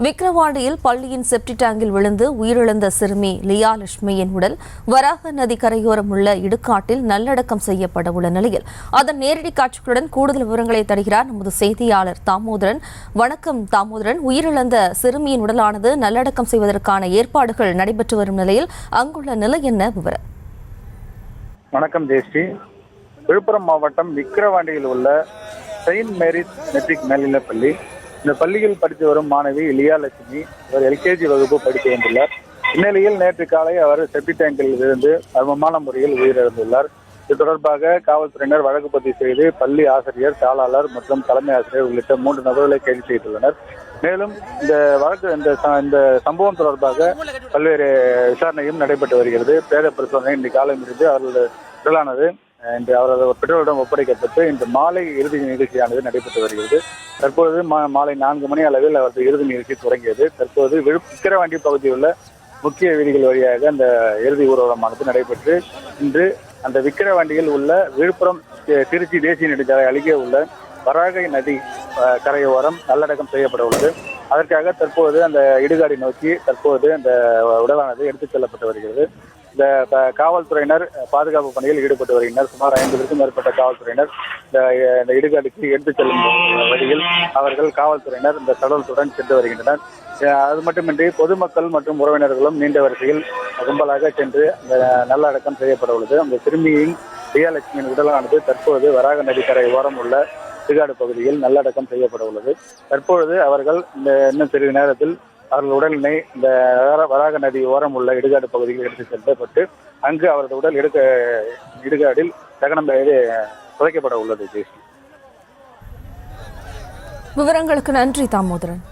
விக்கிரவாண்டியில் பள்ளியின் செப்டி டேங்கில் விழுந்து உயிரிழந்த சிறுமி லியா லட்சுமியின் உடல் வராக நதி கரையோரம் உள்ள இடுகாட்டில் நல்லடக்கம் செய்யப்பட உள்ள நிலையில் அதன் நேரடி காட்சிகளுடன் கூடுதல் விவரங்களை தருகிறார் நமது செய்தியாளர் தாமோதரன். வணக்கம் தாமோதரன். உயிரிழந்த சிறுமியின் உடலானது நல்லடக்கம் செய்வதற்கான ஏற்பாடுகள் நடைபெற்று வரும் நிலையில் அங்குள்ள நிலை என்ன விவரம்? வணக்கம் ஜெயஸ்ரீ. விழுப்புரம் மாவட்டம் விக்கிரவாண்டியில் உள்ள செயின்ட் மேரிஸ் மெட்ரிக் மேல்நிலைப்பள்ளி. இந்த பள்ளியில் படித்து வரும் மாணவி லியா லட்சுமி அவர் எல்கேஜி வகுப்பு படித்து வந்துள்ளார். இந்நிலையில் நேற்று காலை அவர் செப்டி டேங்கில் இருந்து மர்மமான முறையில் உயிரிழந்துள்ளார். இது தொடர்பாக காவல்துறையினர் வழக்கு பதிவு செய்து பள்ளி ஆசிரியர், தாளாளர் மற்றும் தலைமை ஆசிரியர் உள்ளிட்ட 3 நபர்களை கைது செய்துள்ளனர். மேலும் இந்த சம்பவம் தொடர்பாக பல்வேறு விசாரணையும் நடைபெற்று வருகிறது. பிரேத பரிசோதனை இன்று காலை முடிந்து அவர்களது உடலானது இன்று அவரது பெற்றோரிடம் ஒப்படைக்கப்பட்டு இன்று மாலை இறுதி நிகழ்ச்சியானது நடைபெற்று வருகிறது. தற்போது மாலை 4 மணி அளவில் அவரது இறுதி நிகழ்ச்சி தொடங்கியது. தற்போது விக்கிரவாண்டி பகுதியில் உள்ள முக்கிய வீதிகள் வழியாக அந்த இறுதி ஊர்வலமானது நடைபெற்று இன்று அந்த விக்கிரவாண்டியில் உள்ள விழுப்புரம் திருச்சி தேசிய நெடுஞ்சாலை அருகே உள்ள வராக நதி கரையோரம் நல்லடக்கம் செய்யப்பட உள்ளது. அதற்காக தற்போது அந்த இடுகாடை நோக்கி தற்போது அந்த உடலானது எடுத்துச் செல்லப்பட்டு வருகிறது. இந்த காவல்துறையினர் பாதுகாப்பு பணியில் ஈடுபட்டு வருகின்றனர். சுமார் 50க்கும் மேற்பட்ட காவல்துறையினர் இந்த இடுகாட்டுக்கு எடுத்துச் செல்லும் வழியில் அவர்கள் காவல்துறையினர் இந்த சடலத்துடன் சென்று வருகின்றனர். அது மட்டுமின்றி பொதுமக்கள் மற்றும் உறவினர்களும் நீண்ட வரிசையில் கும்பலாக சென்று அந்த நல்லடக்கம் செய்யப்பட உள்ளது. அந்த சிறுமியின் லியா லட்சுமியின் உடலானது தற்போது வராக நதிக்கரை ஓரம் உள்ள இடுகாடு பகுதியில் நல்லடக்கம் செய்யப்பட உள்ளது. தற்பொழுது அவர்கள் இன்னும் சிறிது நேரத்தில் அவர்கள் உடலினை இந்த வராக நதி ஓரம் உள்ள இடுகாடு பகுதியில் எடுத்து செல்லப்பட்டு அங்கு அவரது உடல் இடுகாடில் தகனம் புதைக்கப்பட உள்ளது. விவரங்களுக்கு நன்றி தாமோதரன்.